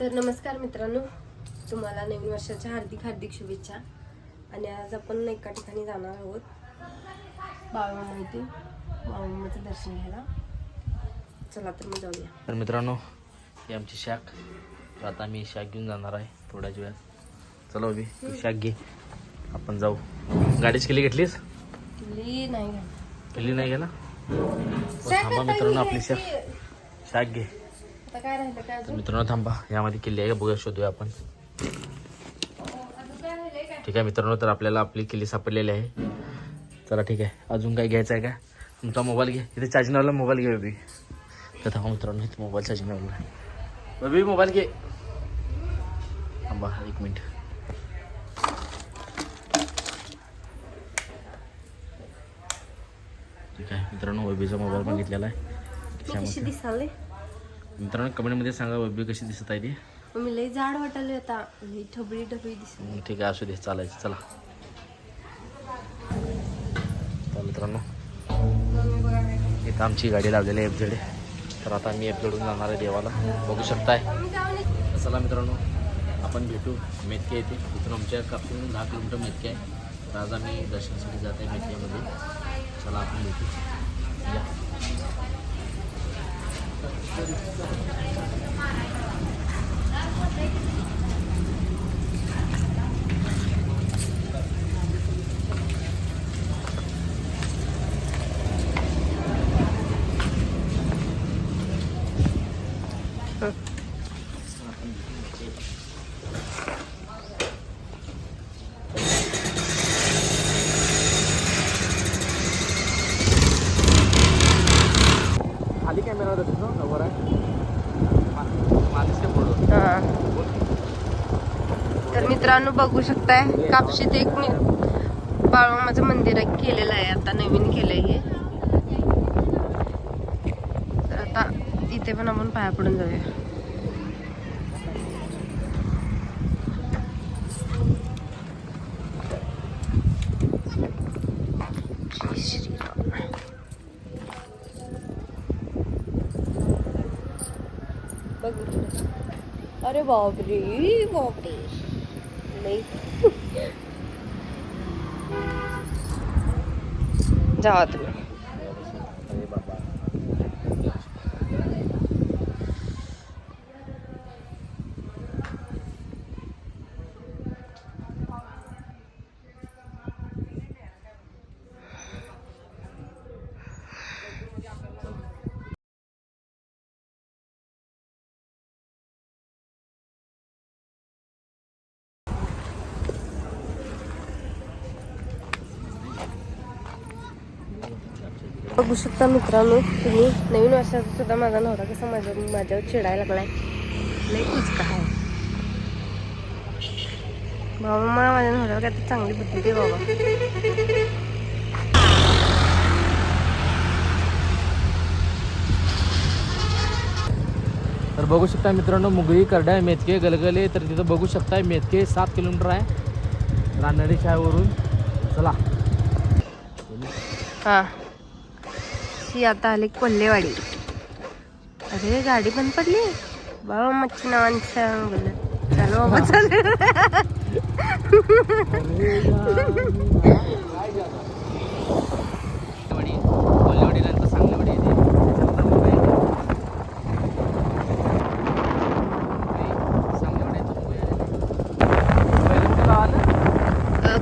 तर नमस्कार मित्रांनो, तुम्हाला नवीन वर्षाच्या हार्दिक हार्दिक शुभेच्छा. आणि आज आपण एका ठिकाणी जाणार आहोत, बाळूमामा इथे बाळूमामाचं दर्शन घ्यायला. चला तर मग जाऊया. तर मित्रांनो, ही आमची शाख. तर आता मी शाख घेऊन जाणार आहे थोड्याच वेळात. चला उभी तू शाख घे, आपण जाऊ. गाडीच केली घेतलीस? केली नाही घ्या. केली नाही गेला. थांबा मित्रांनो, आपली शाख घे. आता काय राहिलं काय तर मित्रांनो थांबा, यामध्ये किल्ली आहे का बघूया, शोधूया आपण. ठीक आहे मित्रांनो, तर आपल्याला आपली किल्ली सापडलेली आहे. चला ठीक आहे, अजून काय घ्यायचं आहे का? तुमचा मोबाईल घे, इथे चार्जिंग लावला मोबाईल घे बेबी. तर थांबा मित्रांनो, इथे मोबाईल चार्जिंग लावला आहे. बेबी मोबाईल घे. थांबा 1 मिनिट. ठीक आहे मित्रांनो, बेबीचा मोबाईल पण घेतलेला आहे. कशी दिसाले मित्रांनो कमेंटमध्ये सांगा बेबी कशी दिसत आहे ती. मी लई जाड वाटायला आता, लई ठबळी ठबळी दिसली. ठीक आहे, असू दे, चालायचं. चला तर मित्रांनो, इथं आमची गाडी लावलेली आहे FZ. तर आता मी FZडून जाणार आहे देवाला, बघू शकताय. चला मित्रांनो, आपण भेटू मेतके येथे. इथून आमच्या कापून 10 किलोमीटर मेतके आहे. तर आज आम्ही दर्शनासाठी जात आहे मेतकेमध्ये. चला आपण भेटू या. खाली कॅमेरा होता तुझं खबर आहे माझे फोटो. तर मित्रांनो बघू शकताय, कापशीत एक बाळूमामाचं मंदिर केलेलं आहे, आता नवीन केलंय हे. तर आता इथे पण आपण पाया पडून जाऊया. जय श्रीराम. बघू. अरे बापरे बापरे, नाही जावा तुम्ही. बघू शकता मित्रांनो तुम्ही, नवीन वर्षाचा सुद्धा माझा नवरा कसा माझ्यावर चिडायला लागलाय. लई कुचका आहे बाबा. मला माझ्या नवऱ्यावर काय चांगली बुद्धी दे बाबा. तर बघू शकता मित्रांनो, मुगळी, करडाय, मेतके, गलगले. तर तिथं बघू शकताय मेतके 7 किलोमीटर आहे रानडी शाळेवरून. चला हा, ही आता आली कोल्हेवाडी. अरे गाडी बंद पडली बाबा. मच्छी नावाने सांगलं. चालू बाबा चालू. कोल्हेवाडीनंतर सांगलीवाडी येते.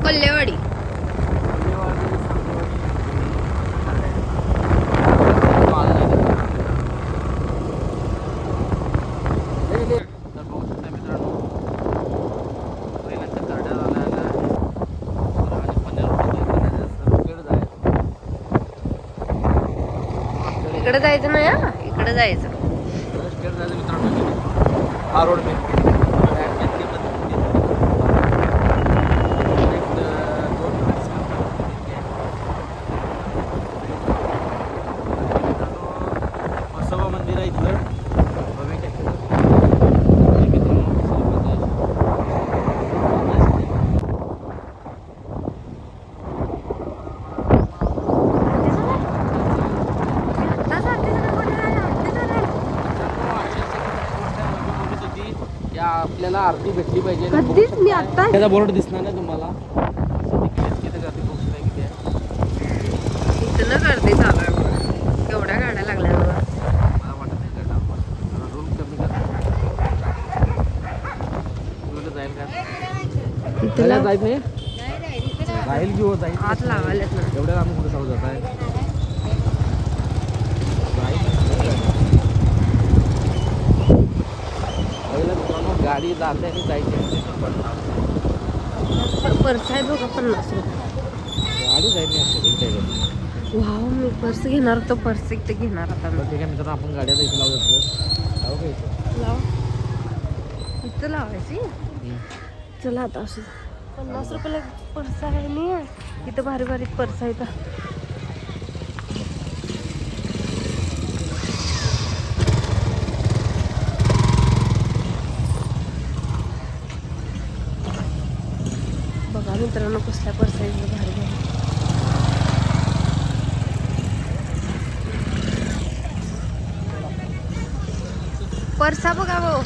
कोल्हेवाडी. इकडे जायचं नाही, हा इकडे जायचं. हा रोड पे बसवा मंदिर आहे इथलं. या आपल्याला आरती भेटली पाहिजे आणि बघू कधीच मी शकताय. आता त्याचा बोर्ड दिसणार नाही तुम्हाला. किती गर्दी बघू शकताय किती आहे. इथं गर्दी चालू आहे बघा. एवढ्या गाड्या लागल्या बघा. मला वाटत नाही गर्दी आपण रूम कमी कर. तुला जाईल का? तुला जायचं नाही राहील की हो जाईल. हात लावायलाच ना. एवढ्या आम्ही कुठे जाऊ जात आहे. गाडी जाते आणि जायची पर्स आहे बघा 50 रुपये. गाडी जायची असते. वाव मी पर्स घेणार होतो. पर्स इथे घेणार आता मी. ठीक आहे मित्रांनो आपण गाड्या इथे लावू शकतो. लावू का इथे? लाव इथं लावायची. चला आता असं 50 रुपयाला पर्स आहे नाही. इथं भारी भारी पर्स आहे. बघा मित्रांनो कसल्या पर्स आहे भारी भारी. पर्सा बघा भाऊ.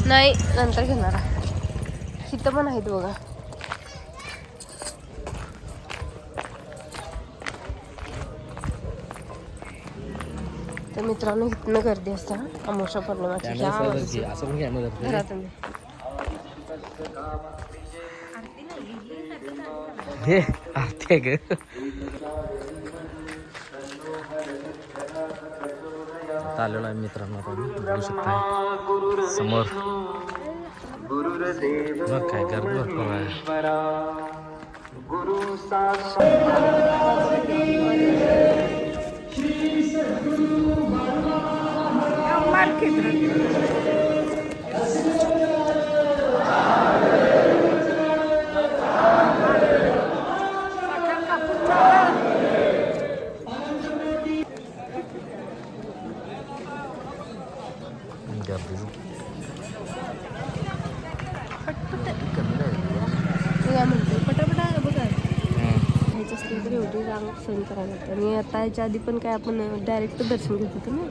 नाही नंतर घेणार. इथं पण आहेत बघा. तर मित्रांनो इथनं गर्दी असते अमावस्या पौर्णिमाची. घ्या असं पण घ्या मग घरा तुम्ही. हे आरती आहे ग. आलेलो आहे मित्रांनो. आता बघू शकता समोर मग काय गर्दी भरपूर आहे. काय म्हणते पटापटा बघा. घ्यायचं असलं तर एवढी रांग सहन करायला लागते. आणि आता याच्या आधी पण काय आपण डायरेक्ट दर्शन घेत होतो ना.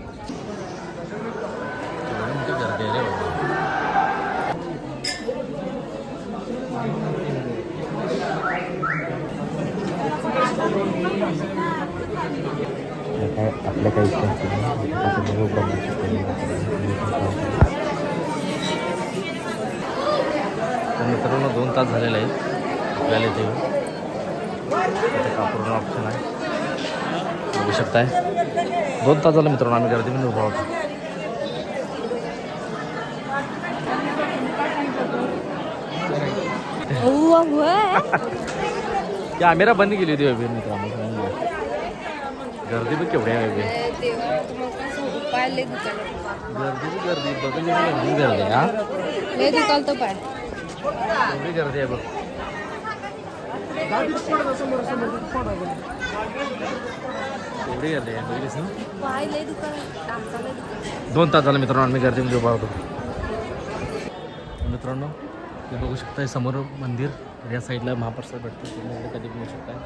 आपल्या काही मित्रांनो 2 तास झालेले आहेत आपल्याला इथे कापूर ऑप्शन आहे. बघू शकताय 2 तास झालं मित्रांनो आम्ही गर्दीमध्ये उभा होतो. कॅमेरा बंद केली होती वेबी मित्रांनो. गर्दी पण केवढी आहे वेबी. गर्दी बघली गर्दी आहे. हा तो पाय एवढी गर्दी आहे बघ. एवढी गर्दी आहे बघलीस ना. 2 तास झालं मित्रांनो आम्ही गर्दीमध्ये उभा होतो. मित्रांनो हे बघू शकताय समोर मंदिर. या साईडला महाप्रसाद भेटतो. तुम्ही कधी बघू शकताय.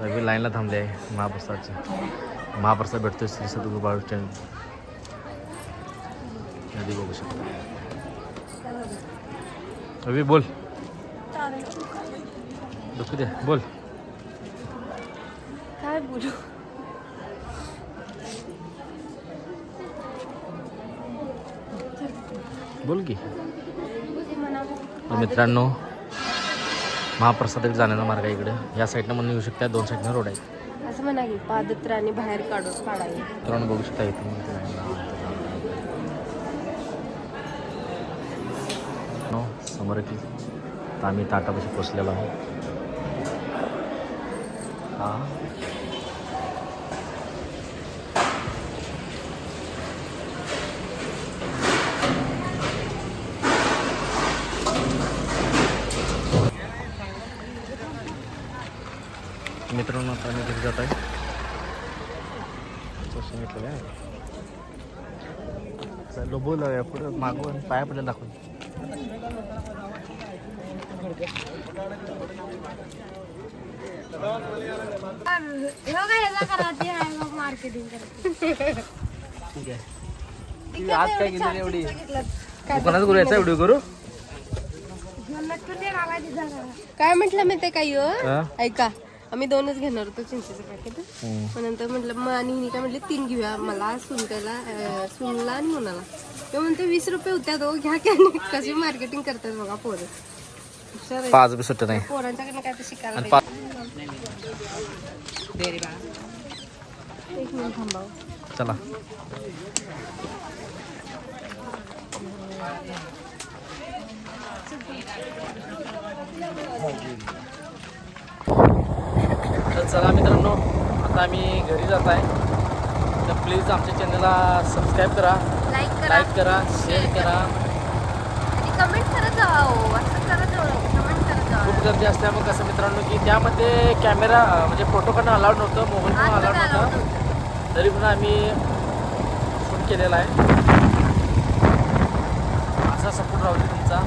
रवी लाईनला थांबले आहे महाप्रसादचे. महाप्रसाद भेटतोय श्री सद्गुरू बाळूच्या नदी बघू शकता. रवी बोल. दुखू दे बोल. काय बोलू. बोल की. मित्रांनो महाप्रसादाला जाण्याचा मार्ग आहे इकडे. या साईडनं म्हणून येऊ शकता. 2 साईडनं रोड आहे. असं म्हणा की पादत्राणी बाहेर काढावी. मित्रांनो बघू शकता इथून समोर की आम्ही ताटापाशी पोचलेलो आहोत. हा मित्रांनो आता आम्ही घरी जात आहे. सांगितलं काय बोल पुढं मागून पाया पडलेला दाखवून. मार्केटिंग ठीक आहे ती आज काय गेली एवढी काय कोणाच करू याचा व्हिडिओ करू काय म्हटलं मी ते काय हा? ऐका आम्ही 2च घेणार होतो चिंचेचं पॅकेट मग नंतर म्हटलं मग आणि हिने काय म्हटलं 3 घेऊया मला सुनला आणि मुलाला ते म्हणते 20 रुपये होत्या तो घ्या की आणि कशी मार्केटिंग करतात बघा पोरं हुशार आहेत. 5 बी सुट्ट नाही पोरांच्याकडनं काय तर शिकायला आणि पाहिजे. एक मिनिट थांबावं. चला तर चला मित्रांनो आता आम्ही घरी जात आहे तर प्लीज आमच्या चॅनलला सबस्क्राईब करा लाईक करा शेअर करा आणि कमेंट करत जावा हो असं करत जाऊ कमेंट करत जावा खूप गर्दी असल्यामुळे कसं मित्रांनो की त्यामध्ये कॅमेरा म्हणजे फोटो काढणं अलाउड नव्हतं मोबाईल पण अलाउड नव्हतं तरी पण आम्ही शूट केलेला आहे असा सपोर्ट राहू दे तुमचा